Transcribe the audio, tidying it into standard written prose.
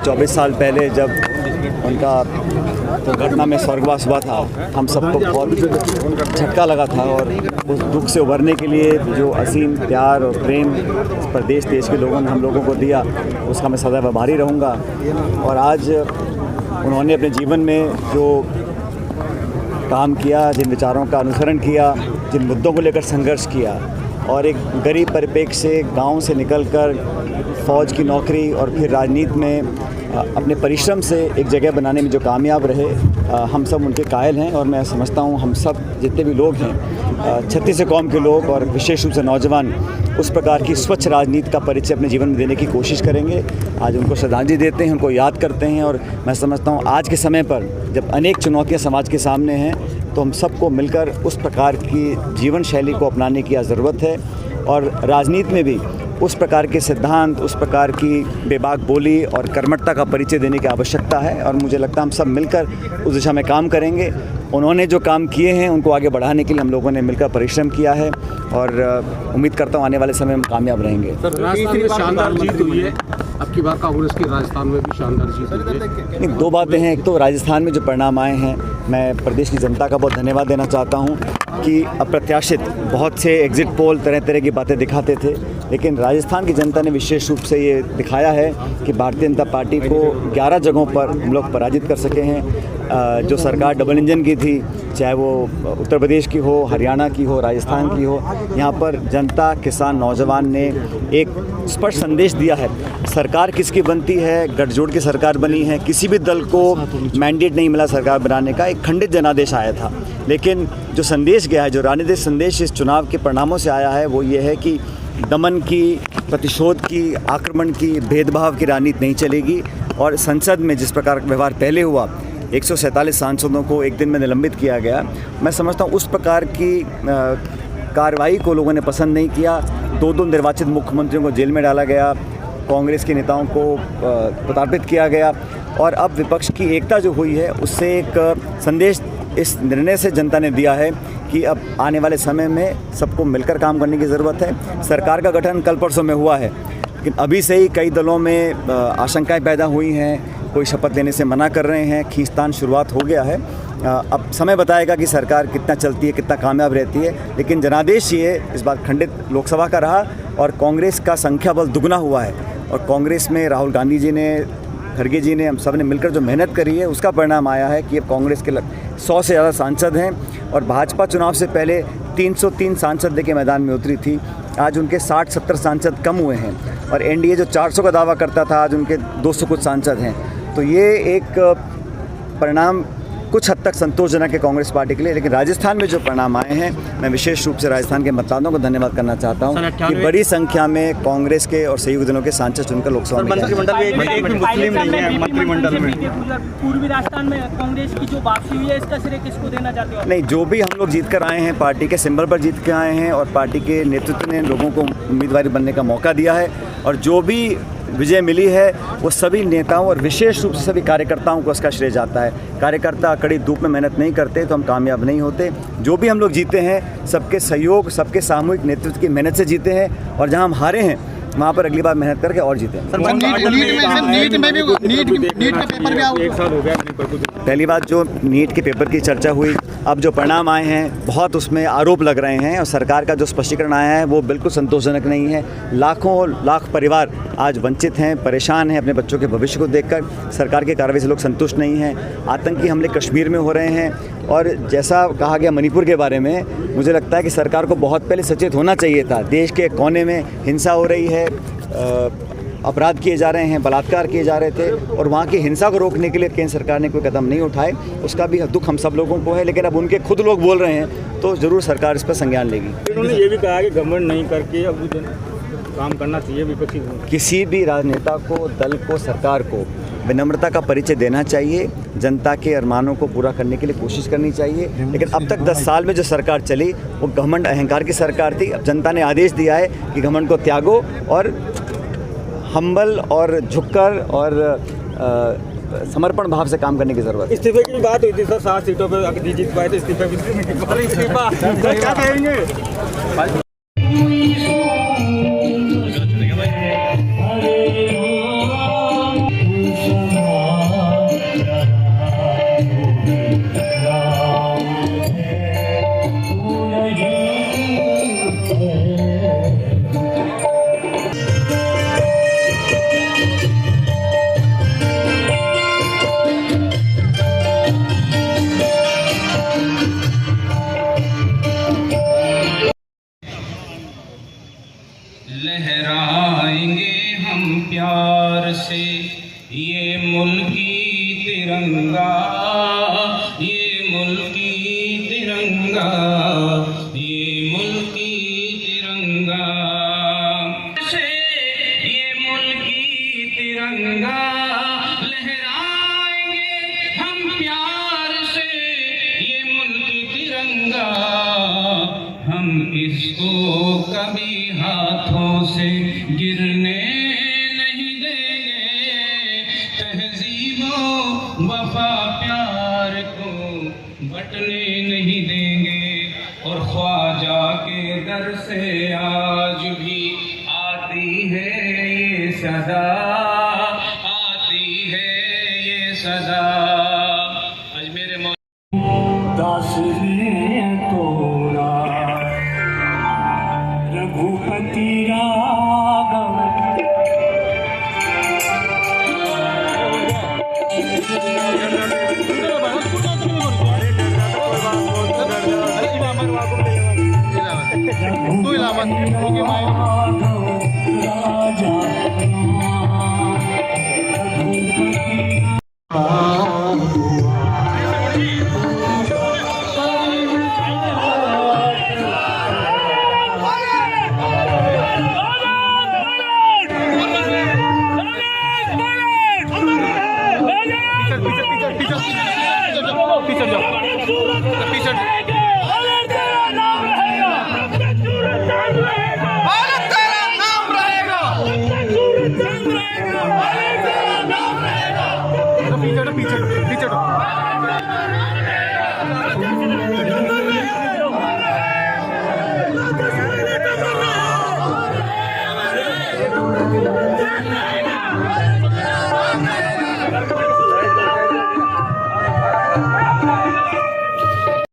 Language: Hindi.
24 साल पहले जब उनका दुर्घटना में स्वर्गवास हुआ था, हम सबको बहुत झटका लगा था और उस दुख से उभरने के लिए जो असीम प्यार और प्रेम प्रदेश देश के लोगों ने हम लोगों को दिया, उसका मैं सदैव आभारी रहूँगा। और आज उन्होंने अपने जीवन में जो काम किया, जिन विचारों का अनुसरण किया, जिन मुद्दों को लेकर संघर्ष किया और एक गरीब परिप्रेक्ष्य से गाँव से निकलकर फ़ौज की नौकरी और फिर राजनीति में अपने परिश्रम से एक जगह बनाने में जो कामयाब रहे, हम सब उनके कायल हैं। और मैं समझता हूँ हम सब जितने भी लोग हैं, छत्तीस कौम के लोग और विशेष रूप से नौजवान, उस प्रकार की स्वच्छ राजनीति का परिचय अपने जीवन में देने की कोशिश करेंगे। आज उनको श्रद्धांजलि देते हैं, उनको याद करते हैं। और मैं समझता हूँ आज के समय पर जब अनेक चुनौतियाँ समाज के सामने हैं, तो हम सबको मिलकर उस प्रकार की जीवन शैली को अपनाने की ज़रूरत है। और राजनीति में भी उस प्रकार के सिद्धांत, उस प्रकार की बेबाक बोली और कर्मठता का परिचय देने की आवश्यकता है। और मुझे लगता है हम सब मिलकर उस दिशा में काम करेंगे। उन्होंने जो काम किए हैं उनको आगे बढ़ाने के लिए हम लोगों ने मिलकर परिश्रम किया है और उम्मीद करता हूँ आने वाले समय में कामयाब रहेंगे। सर, राजस्थान में शानदार जीत हुई है, अब की बार कांग्रेस की राजस्थान में भी शानदार जीत हुई है। नहीं, दो बातें हैं। एक तो राजस्थान में जो परिणाम आए हैं, मैं प्रदेश की जनता का बहुत धन्यवाद देना चाहता हूँ कि अप्रत्याशित बहुत से एग्जिट पोल तरह तरह की बातें दिखाते थे, लेकिन राजस्थान की जनता ने विशेष रूप से ये दिखाया है कि भारतीय जनता पार्टी को 11 जगहों पर हम लोग पराजित कर सके हैं। जो सरकार डबल इंजन की थी, चाहे वो उत्तर प्रदेश की हो, हरियाणा की हो, राजस्थान की हो, यहाँ पर जनता, किसान, नौजवान ने एक स्पष्ट संदेश दिया है। सरकार किसकी बनती है, गठजोड़ की सरकार बनी है, किसी भी दल को मैंडेट नहीं मिला सरकार बनाने का, एक खंडित जनादेश आया था। लेकिन जो संदेश गया है, जो राजनीतिक संदेश इस चुनाव के परिणामों से आया है, वो ये है कि दमन की, प्रतिशोध की, आक्रमण की, भेदभाव की राजनीति नहीं चलेगी। और संसद में जिस प्रकार का व्यवहार पहले हुआ, 147 सांसदों को एक दिन में निलंबित किया गया, मैं समझता हूँ उस प्रकार की कार्रवाई को लोगों ने पसंद नहीं किया। 2 निर्वाचित मुख्यमंत्रियों को जेल में डाला गया, कांग्रेस के नेताओं को प्रताड़ित किया गया। और अब विपक्ष की एकता जो हुई है, उससे एक संदेश इस निर्णय से जनता ने दिया है कि अब आने वाले समय में सबको मिलकर काम करने की ज़रूरत है। सरकार का गठन कल परसों में हुआ है, लेकिन अभी से ही कई दलों में आशंकाएं पैदा हुई हैं, कोई शपथ लेने से मना कर रहे हैं, खींचतान शुरुआत हो गया है। अब समय बताएगा कि सरकार कितना चलती है, कितना कामयाब रहती है। लेकिन जनादेश ये इस बार खंडित लोकसभा का रहा और कांग्रेस का संख्या बल दुगना हुआ है। और कांग्रेस में राहुल गांधी जी ने, खड़गे जी ने, हम सब ने मिलकर जो मेहनत करी है, उसका परिणाम आया है कि अब कांग्रेस के 100 से ज़्यादा सांसद हैं। और भाजपा चुनाव से पहले 303 सांसद लेके मैदान में उतरी थी, आज उनके 60-70 सांसद कम हुए हैं। और एनडीए जो 400 का दावा करता था, आज उनके 200 कुछ सांसद हैं। तो ये एक परिणाम कुछ हद तक संतोषजनक है कांग्रेस पार्टी के लिए। लेकिन राजस्थान में जो परिणाम आए हैं, मैं विशेष रूप से राजस्थान के मतदाताओं को धन्यवाद करना चाहता हूं कि बड़ी संख्या में कांग्रेस के और सहयोगी दलों के सांसद चुनकर लोकसभा में मंत्रिमंडल में पूर्वी राजस्थान में कांग्रेस की जो वापसी हुई है, इसका श्रेय किसको देना चाहते हो? नहीं, जो भी हम लोग जीत कर आए हैं, पार्टी के सिंबल पर जीत के आए हैं और पार्टी के नेतृत्व ने लोगों को उम्मीदवार बनने का मौका दिया है। और जो भी विजय मिली है, वो सभी नेताओं और विशेष रूप से सभी कार्यकर्ताओं को उसका श्रेय जाता है। कार्यकर्ता कड़ी धूप में मेहनत नहीं करते तो हम कामयाब नहीं होते। जो भी हम लोग जीते हैं, सबके सहयोग, सबके सामूहिक नेतृत्व की मेहनत से जीते हैं। और जहां हम हारे हैं, वहाँ पर अगली बार मेहनत करके और जीते हैं। पहली बात, जो नीट के पेपर की चर्चा हुई, अब जो परिणाम आए हैं, बहुत उसमें आरोप लग रहे हैं और सरकार का जो स्पष्टीकरण आया है वो बिल्कुल संतोषजनक नहीं है। लाख परिवार आज वंचित हैं, परेशान हैं अपने बच्चों के भविष्य को देखकर। सरकार की कार्रवाई से लोग संतुष्ट नहीं हैं। आतंकी हमले कश्मीर में हो रहे हैं और जैसा कहा गया मणिपुर के बारे में, मुझे लगता है कि सरकार को बहुत पहले सचेत होना चाहिए था। देश के कोने में हिंसा हो रही है, अपराध किए जा रहे हैं, बलात्कार किए जा रहे थे और वहाँ की हिंसा को रोकने के लिए केंद्र सरकार ने कोई कदम नहीं उठाए। उसका भी दुख हम सब लोगों को है। लेकिन अब उनके खुद लोग बोल रहे हैं तो ज़रूर सरकार इस पर संज्ञान लेगी। उन्होंने ये भी कहा कि घमंड नहीं करके अब काम करना चाहिए विपक्षी। किसी भी राजनेता को, दल को, सरकार को विनम्रता का परिचय देना चाहिए, जनता के अरमानों को पूरा करने के लिए कोशिश करनी चाहिए। लेकिन अब तक 10 साल में जो सरकार चली वो घमंड अहंकार की सरकार थी। अब जनता ने आदेश दिया है कि घमंड को त्यागो और हम्बल और झुककर और समर्पण भाव से काम करने की जरूरत है। इस्तीफे की बात हुई थी सर, 7 सीटों पर अगर जीत पाए तो इस्तीफा क्या कहेंगे? ये मुल्की तिरंगा, ये मुल्की तिरंगा, ये मुल्की तिरंगा से ये मुल्की तिरंगा लहराएंगे हम प्यार से, ये मुल्की तिरंगा हम इसको कभी हाथों से गिरने नहीं देंगे, तहजीबो वफा प्यार को बटने नहीं देंगे। और ख्वाजा के दर से आज भी आती है ये सदा, आती है ये सदा। अजमेर दास ने तोड़ा रघुपति राघव, पीछे